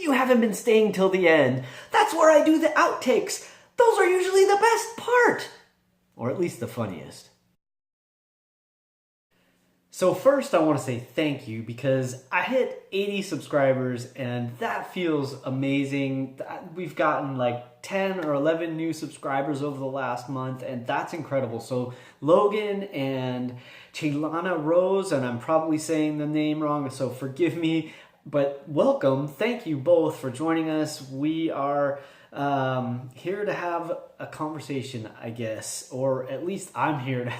you haven't been staying till the end. That's where I do the outtakes. Those are usually the best part. Or at least the funniest. So first I want to say thank you because I hit 80 subscribers and that feels amazing. We've gotten like 10 or 11 new subscribers over the last month and that's incredible. So Logan and Chelana Rose, and I'm probably saying the name wrong, so forgive me, but welcome. Thank you both for joining us. We are here to have a conversation, I guess, or at least I'm here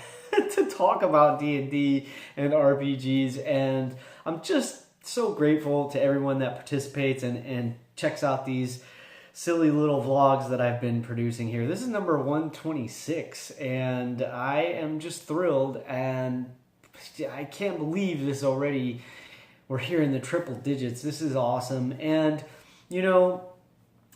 to talk about D&D and RPGs, and I'm just so grateful to everyone that participates and checks out these silly little vlogs that I've been producing here. This is number 126, and I am just thrilled, and I can't believe this already. We're here in the triple digits. This is awesome, and you know,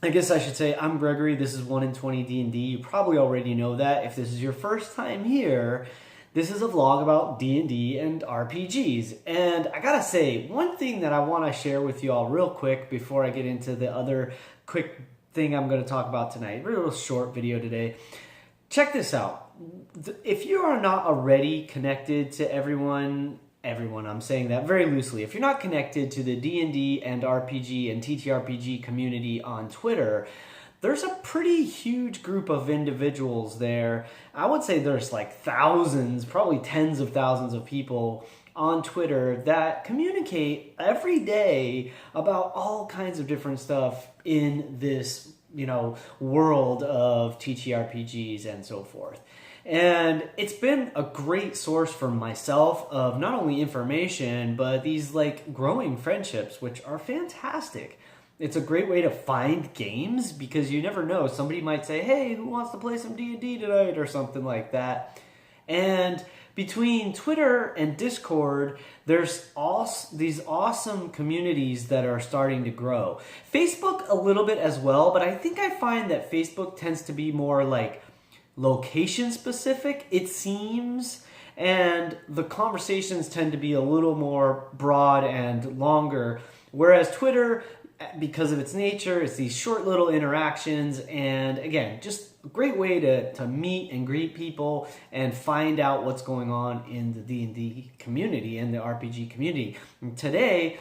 I guess I should say I'm Gregory. This is 1 in 20 D&D. You probably already know that. If this is your first time here, this is a vlog about D&D and RPGs. And I gotta say, one thing that I want to share with you all real quick before I get into the other quick thing I'm going to talk about tonight. Real short video today. Check this out. If you are not already connected to everyone, I'm saying that very loosely. If you're not connected to the D&D and RPG and ttrpg community on Twitter, there's a pretty huge group of individuals there. I would say there's like thousands, probably tens of thousands of people on Twitter that communicate every day about all kinds of different stuff in this, you know, world of TTRPGs and so forth. And it's been a great source for myself of not only information, but these like growing friendships, which are fantastic. It's a great way to find games because you never know. Somebody might say, hey, who wants to play some D&D tonight or something like that. And between Twitter and Discord, there's these awesome communities that are starting to grow. Facebook a little bit as well, but I think I find that Facebook tends to be more like location specific, it seems, and the conversations tend to be a little more broad and longer, whereas Twitter, because of its nature, it's these short little interactions, and again, just a great way to meet and greet people and find out what's going on in the D&D community and the RPG community. And today,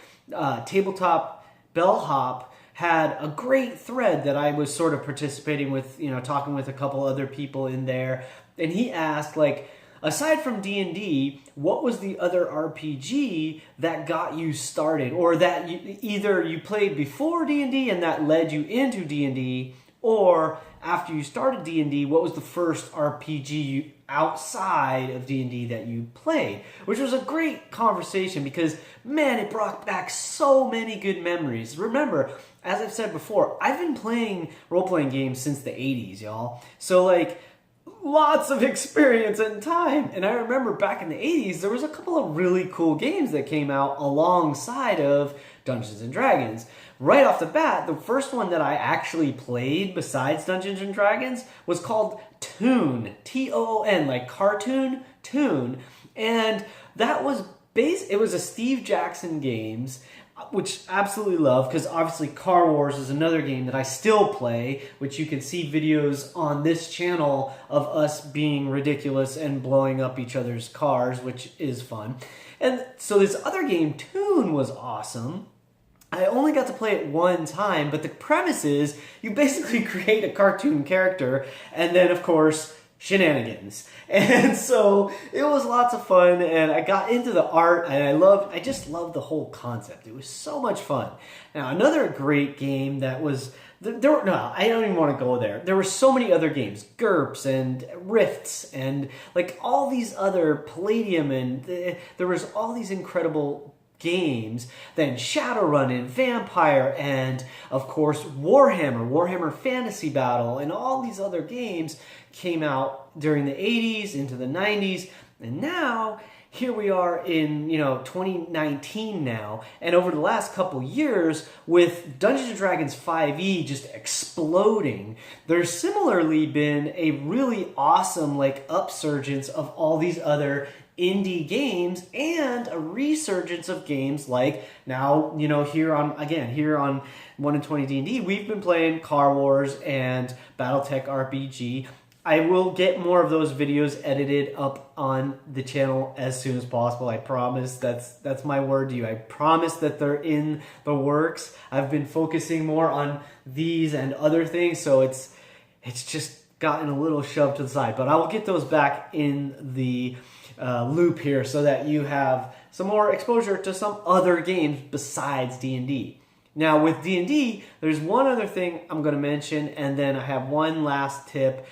Tabletop Bellhop had a great thread that I was sort of participating with, you know, talking with a couple other people in there. And he asked, like, aside from D&D, what was the other RPG that got you started? Or that either you played before D&D and that led you into D&D, or after you started D&D, what was the first RPG outside of D&D that you played? Which was a great conversation because, man, it brought back so many good memories. Remember, as I've said before, I've been playing role-playing games since the 80s, y'all. So, like, lots of experience and time. And I remember back in the 80s, there was a couple of really cool games that came out alongside of Dungeons & Dragons. Right off the bat, the first one that I actually played besides Dungeons & Dragons was called Toon. T-O-O-N, like cartoon, Toon. And that was it was a Steve Jackson games, which I absolutely love, because obviously Car Wars is another game that I still play, which you can see videos on this channel of us being ridiculous and blowing up each other's cars, which is fun. And so this other game, Toon, was awesome. I only got to play it one time, but the premise is you basically create a cartoon character and then, of course, shenanigans. And so it was lots of fun, and I got into the art, and I just loved the whole concept. It was so much fun. Now, another great game that was, I don't even want to go there. There were so many other games, GURPS and Rifts and like all these other Palladium, and there was all these incredible games, then Shadowrun and Vampire, and of course Warhammer Fantasy Battle, and all these other games came out during the 80s into the 90s, and now here we are in 2019 now, and over the last couple years with Dungeons & Dragons 5e just exploding, there's similarly been a really awesome like upsurgence of all these other indie games and a resurgence of games like now, here on 1 in 20 D&D, we've been playing Car Wars and Battletech RPG. I will get more of those videos edited up on the channel as soon as possible. I promise. That's my word to you. I promise that they're in the works. I've been focusing more on these and other things, so it's just gotten a little shoved to the side. But I will get those back in the loop here so that you have some more exposure to some other games besides D&D. Now with D&D, there's one other thing I'm going to mention, and then I have one last tip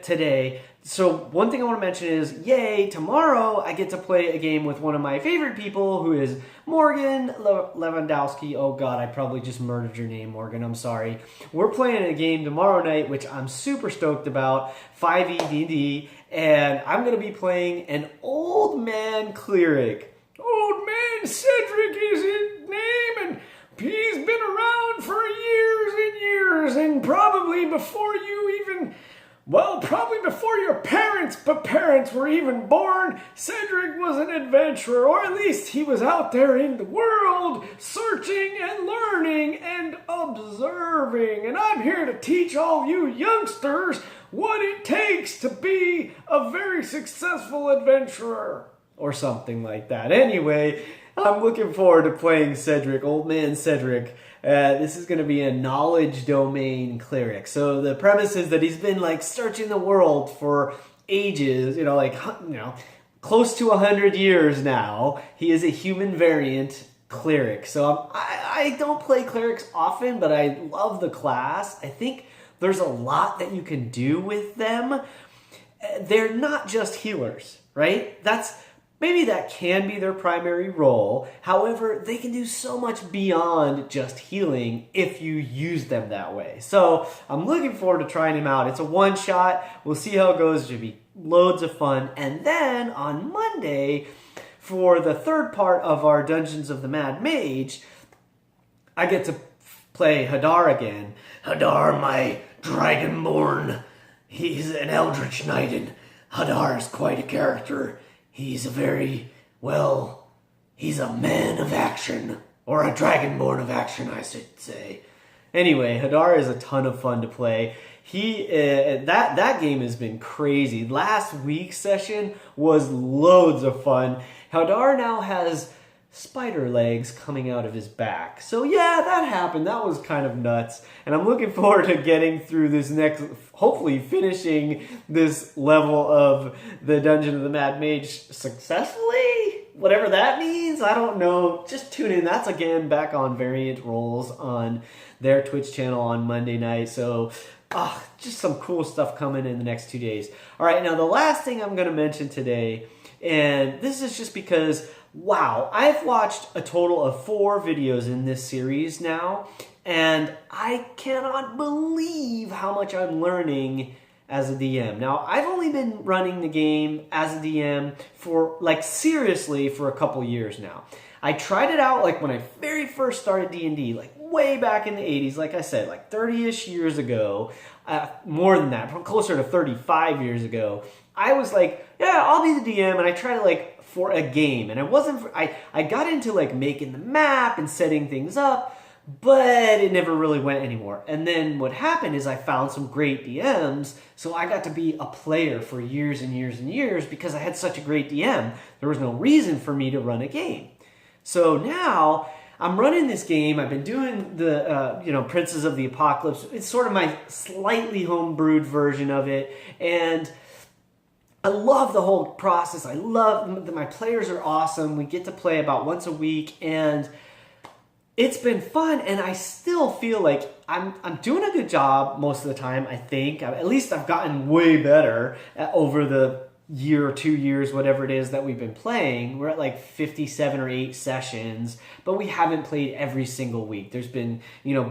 today. So one thing I want to mention is, yay, tomorrow I get to play a game with one of my favorite people, who is Morgan Lewandowski. Oh God, I probably just murdered your name, Morgan. I'm sorry. We're playing a game tomorrow night, which I'm super stoked about, 5e D&D, and I'm going to be playing an old man cleric. Old man Cedric is his name, and he's been around for years and years, and probably before your parents were even born, Cedric was an adventurer, or at least he was out there in the world, searching and learning and observing. And I'm here to teach all you youngsters what it takes to be a very successful adventurer. Or something like that. Anyway, I'm looking forward to playing Cedric, old man Cedric. This is going to be a knowledge domain cleric. So the premise is that he's been searching the world for ages, close to 100 years now. He is a human variant cleric. So I don't play clerics often, but I love the class. I think there's a lot that you can do with them. They're not just healers, right? Maybe that can be their primary role. However, they can do so much beyond just healing if you use them that way. So I'm looking forward to trying him out. It's a one-shot. We'll see how it goes. It should be loads of fun. And then on Monday, for the third part of our Dungeons of the Mad Mage, I get to play Hadar again. Hadar, my dragonborn. He's an eldritch knight, and Hadar is quite a character. He's he's a man of action, or a dragonborn of action, I should say. Anyway, Hadar is a ton of fun to play. That game has been crazy. Last week's session was loads of fun. Hadar now has spider legs coming out of his back. So yeah, that happened. That was kind of nuts. And I'm looking forward to getting through this next, hopefully finishing this level of the Dungeon of the Mad Mage successfully. Whatever that means, I don't know. Just tune in. That's again back on Variant Rolls on their Twitch channel on Monday night. So just some cool stuff coming in the next 2 days. All right, now the last thing I'm going to mention today, and this is just because, wow, I've watched a total of 4 videos in this series now, and I cannot believe how much I'm learning as a DM. Now, I've only been running the game as a DM for, seriously, for a couple years now. I tried it out, when I very first started D&D, way back in the 80s, like I said, 30-ish years ago, more than that, closer to 35 years ago. I was yeah, I'll be the DM, and I tried it, for a game, and I got into making the map and setting things up, but it never really went anymore. And then what happened is I found some great DMs, so I got to be a player for years and years and years because I had such a great DM. There was no reason for me to run a game. So now I'm running this game. I've been doing the Princes of the Apocalypse. It's sort of my slightly homebrewed version of it, and I love the whole process. I love that my players are awesome. We get to play about once a week, and it's been fun. And I still feel like I'm doing a good job most of the time. I think at least I've gotten way better over the year or 2 years, whatever it is that we've been playing. We're at 57 or 8 sessions, but we haven't played every single week. There's been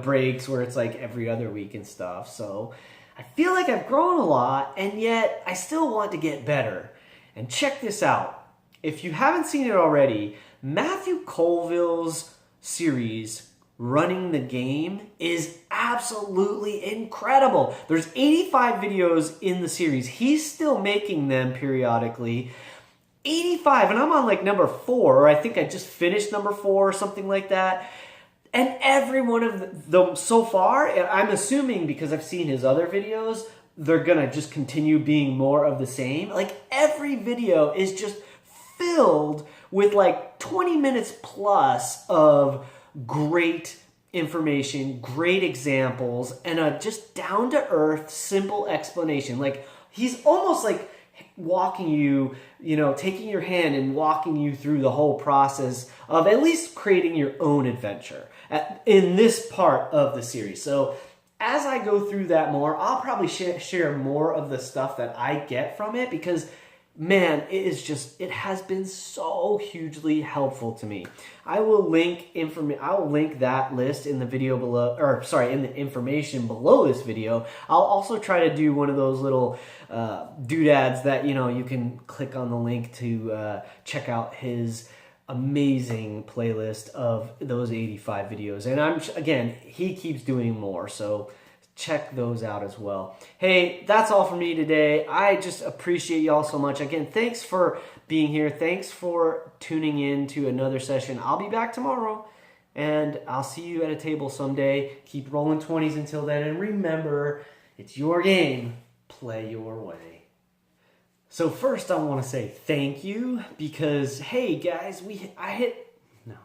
breaks where it's every other week and stuff. So I feel like I've grown a lot, and yet I still want to get better. And check this out. If you haven't seen it already, Matthew Coleville's series, Running the Game, is absolutely incredible. There's 85 videos in the series. He's still making them periodically. 85, and I'm on like number 4, or I think I just finished number 4 or something like that. And every one of them so far, and I'm assuming because I've seen his other videos, they're gonna just continue being more of the same. Like every video is just filled with like 20 minutes plus of great information, great examples, and a just down-to-earth, simple explanation. Like he's almost like walking you, taking your hand and walking you through the whole process of at least creating your own adventure in this part of the series. So as I go through that more, I'll probably share more of the stuff that I get from it, because man, it has been so hugely helpful to me. I will link that list in the video below, or sorry, in the information below this video. I'll also try to do one of those little doodads that, you can click on the link to check out his amazing playlist of those 85 videos. And again, he keeps doing more, so check those out as well. Hey, that's all for me today. I just appreciate y'all so much. Again, thanks for being here. Thanks for tuning in to another session. I'll be back tomorrow, and I'll see you at a table someday. Keep rolling 20s until then, and remember, it's your game. Play your way. So first, I want to say thank you, because hey guys, I hit no.